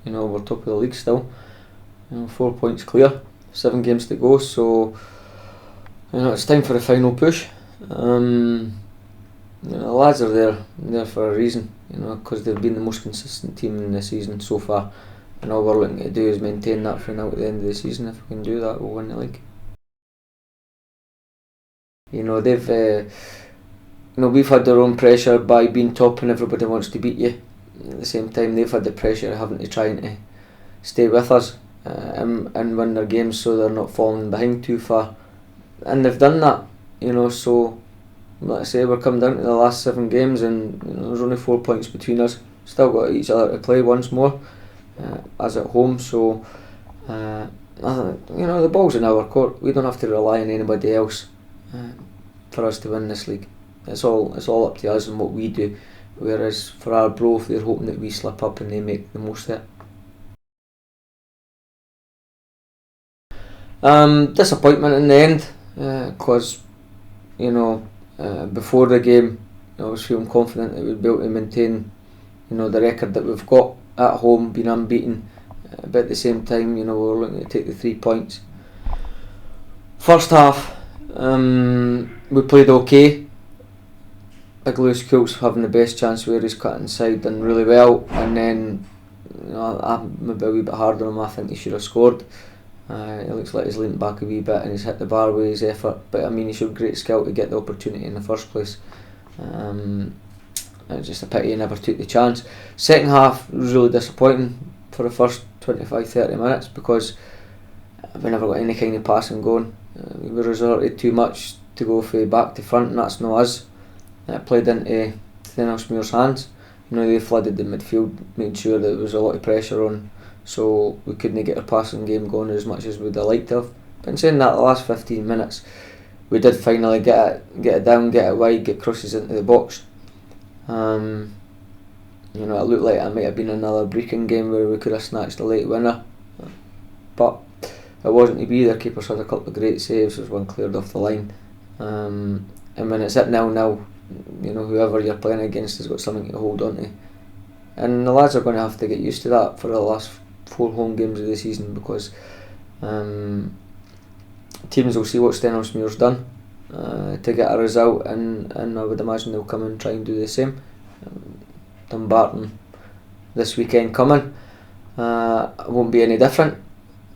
we're top of the league still. 4 points clear, 7 games to go, so it's time for the final push. The lads are there for a reason, because they've been the most consistent team in the season so far, and all we're looking to do is maintain that for now at the end of the season. If we can do that, we'll win the league. They've we've had their own pressure by being top and everybody wants to beat you. At the same time, they've had the pressure of having to try and stay with us and win their games so they're not falling behind too far. And they've done that, so like I say, we're coming down to the last 7 games and there's only 4 points between us. Still got each other to play once more as at home, so the ball's in our court. We don't have to rely on anybody else for us to win this league. It's all up to us and what we do, whereas for Arbroath they're hoping that we slip up and they make the most of it. Disappointment in the end, because before the game I was feeling confident that we'd be able to maintain the record that we've got at home, being unbeaten, but at the same time we were looking to take the 3 points. First half we played okay. Big Lewis Coult's having the best chance where he's cut inside, done really well, and then I'm maybe a wee bit hard on him. I think he should have scored. It looks like he's leaned back a wee bit and he's hit the bar with his effort, but he showed great skill to get the opportunity in the first place. It's just a pity he never took the chance. Second half was really disappointing for the first 25-30 minutes because we never got any kind of passing going. We resorted too much to go from back to front, and that's not us. It played into Stenny's hands. They flooded the midfield, made sure that there was a lot of pressure on, so we couldn't get our passing game going as much as we'd have liked to have. But in saying that, the last 15 minutes we did finally get it down, get it wide, get crosses into the box. It looked like it might have been another Brecon game where we could have snatched a late winner, but it wasn't to be. Their keepers had a couple of great saves. There's one cleared off the line, and when it's at 0-0, whoever you're playing against has got something to hold on to, and the lads are going to have to get used to that for the last 4 home games of the season, because teams will see what Stenny's done to get a result, and I would imagine they'll come and try and do the same. Dumbarton this weekend coming won't be any different.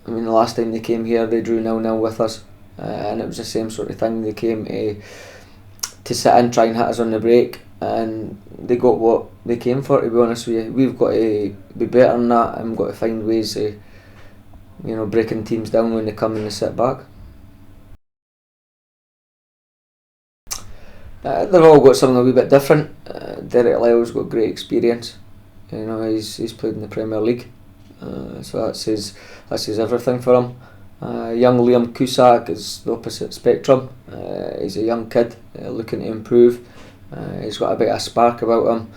The last time they came here they drew 0-0 with us, and it was the same sort of thing. They came to sit and try and hit us on the break, and they got what they came for, to be honest with you. We've got to be better than that, and we've got to find ways of breaking teams down when they come and they sit back. They've all got something a wee bit different. Derek Lyle's got great experience. He's played in the Premier League, so that says everything for him. Young Liam Cusack is the opposite spectrum. He's a young kid looking to improve. He's got a bit of a spark about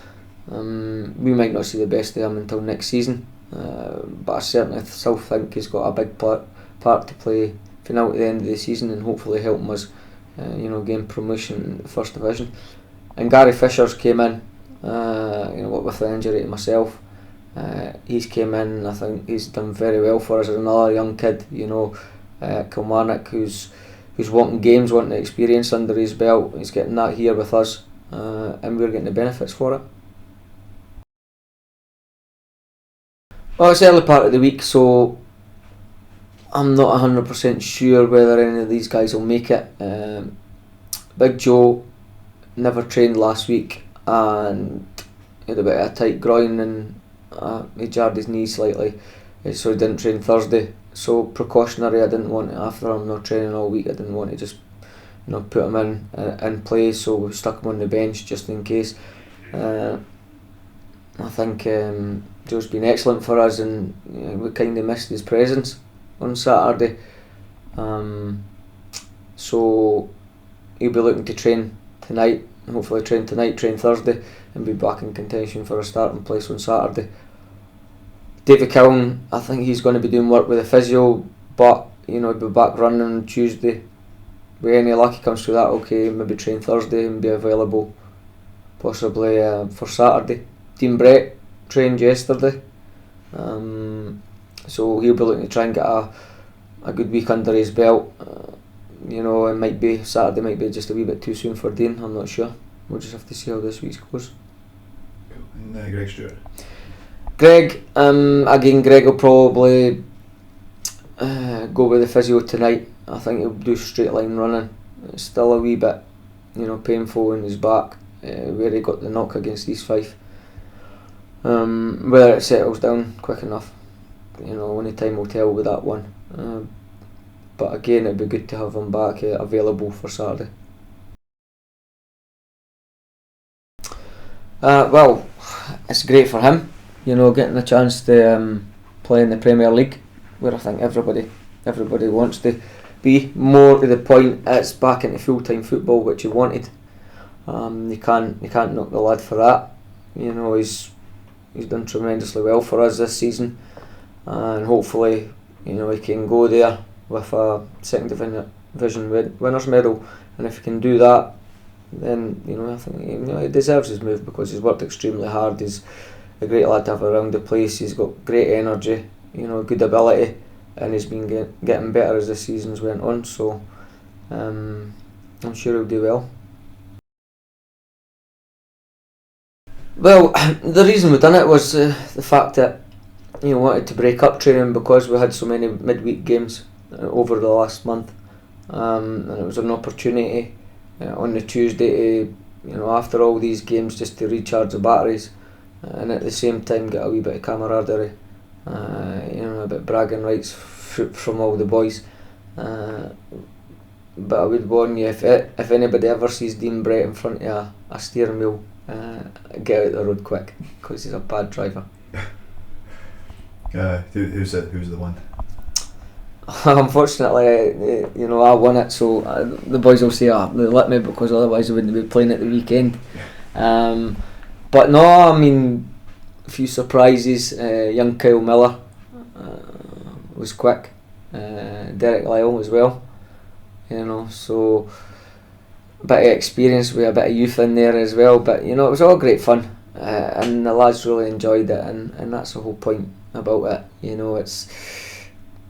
him. We might not see the best of him until next season, but I certainly still think he's got a big part to play for now at the end of the season, and hopefully helping us gain promotion in the First Division. And Gary Fisher's came in, with the injury to myself. He's came in, and I think he's done very well for us as another young kid. Kilmarnock, who's wanting games, wanting experience under his belt. He's getting that here with us, and we're getting the benefits for it. Well, it's the early part of the week, so I'm not 100% sure whether any of these guys will make it. Big Joe never trained last week and he had a bit of a tight groin, and he jarred his knee slightly, so he didn't train Thursday. So precautionary, I didn't want to, after him not training all week, I didn't want to just put him in play, so we stuck him on the bench just in case. I think Joe's been excellent for us, and we kind of missed his presence on Saturday, so he'll be looking to train tonight, hopefully train Thursday, and be back in contention for a starting place on Saturday. David Killen, I think he's going to be doing work with the physio, but he'll be back running on Tuesday. With any luck, he comes through that okay, maybe train Thursday and be available possibly for Saturday. Dean Brett trained yesterday, So he'll be looking to try and get a good week under his belt. It might be Saturday, might be just a wee bit too soon for Dean. I'm not sure. We'll just have to see how this week goes. And Greg Stewart. Greg will probably go with the physio tonight. I think he'll do straight line running. It's still a wee bit, painful in his back where he got the knock against East Fife. Whether it settles down quick enough, only time will tell with that one. But again, it'd be good to have him back available for Saturday. Well, it's great for him, getting a chance to play in the Premier League, where I think everybody wants to be. More to the point, it's back into full-time football, which he wanted. You can't knock the lad for that. He's done tremendously well for us this season, and hopefully, he can go there with a second division winners medal. And if he can do that, then I think he deserves his move, because he's worked extremely hard. He's a great lad to have around the place. He's got great energy, good ability, and he's been getting better as the seasons went on. So I'm sure he'll do well. Well, the reason we done it was the fact that wanted to break up training, because we had so many midweek games over the last month, and it was an opportunity on the Tuesday to, after all these games, just to recharge the batteries, and at the same time get a wee bit of camaraderie, a bit of bragging rights from all the boys. But I would warn you, if anybody ever sees Dean Brett in front of a steering wheel, get out the road quick, because he's a bad driver. Who's the one? Unfortunately, I won it, so the boys will say, they let me, because otherwise they wouldn't be playing at the weekend. But no, I mean, a few surprises. Young Kyle Miller was quick. Derek Lyle as well. So a bit of experience with a bit of youth in there as well. But it was all great fun, and the lads really enjoyed it, and that's the whole point about it. It's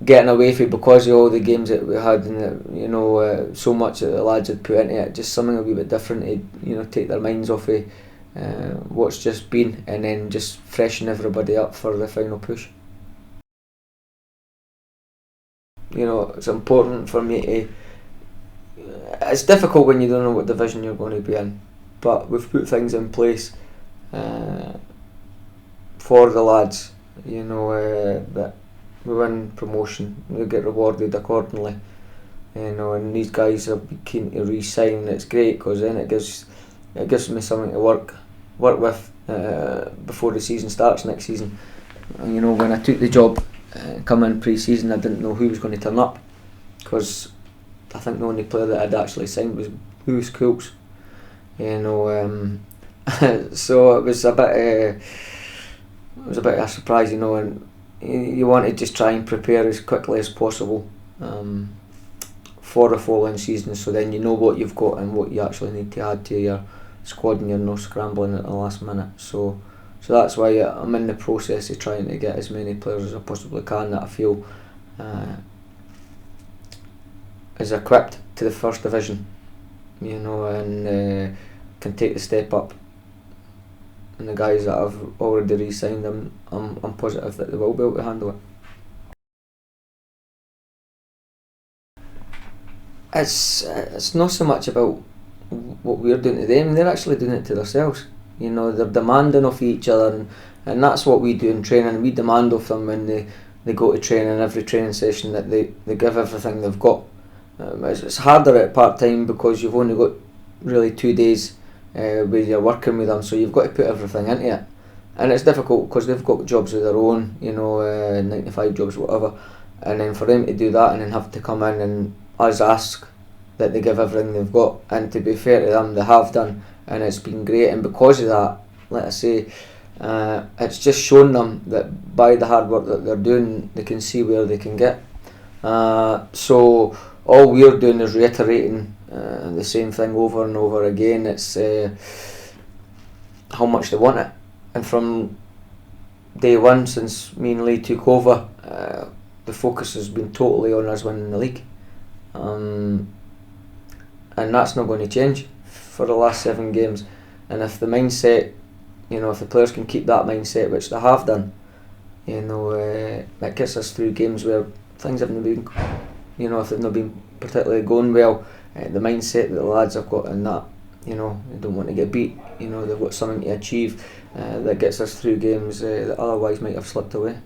getting away from, because of all the games that we had, and so much that the lads had put into it, just something a wee bit different to take their minds off of what's just been, and then just freshen everybody up for the final push. It's important for me to. It's difficult when you don't know what division you're going to be in, but we've put things in place for the lads. That we win promotion, we get rewarded accordingly. And these guys are keen to re-sign. It's great, because then it gives me something to work with before the season starts next season. When I took the job, coming pre-season, I didn't know who was going to turn up, because I think the only player that I'd actually signed was Lewis Cools. So it was a bit of a surprise, and you want to just try and prepare as quickly as possible for the following season, so then you know what you've got and what you actually need to add to your squad, and you're not scrambling at the last minute. So that's why I'm in the process of trying to get as many players as I possibly can that I feel is equipped to the first division, and can take the step up. And the guys that I've already re-signed, I'm positive that they will be able to handle it. It's not so much about what we're doing to them; they're actually doing it to themselves. They're demanding of each other, and that's what we do in training. We demand of them when they go to training, every training session, that they give everything they've got. It's harder at part-time, because you've only got really 2 days where you're working with them, so you've got to put everything into it, and it's difficult because they've got jobs of their own, 9 to 5 jobs, whatever, and then for them to do that and then have to come in and us ask that they give everything they've got. And to be fair to them, they have done, and it's been great. And because of that, let us say, it's just shown them that by the hard work that they're doing, they can see where they can get. So all we're doing is reiterating the same thing over and over again. It's how much they want it, and from day one since me and Lee took over, the focus has been totally on us winning the league, and that's not going to change for the last 7 games. And if the mindset, if the players can keep that mindset, which they have done, that gets us through games where things haven't been, if they've not been particularly going well. The mindset that the lads have got in that, they don't want to get beat. They've got something to achieve that gets us through games that otherwise might have slipped away.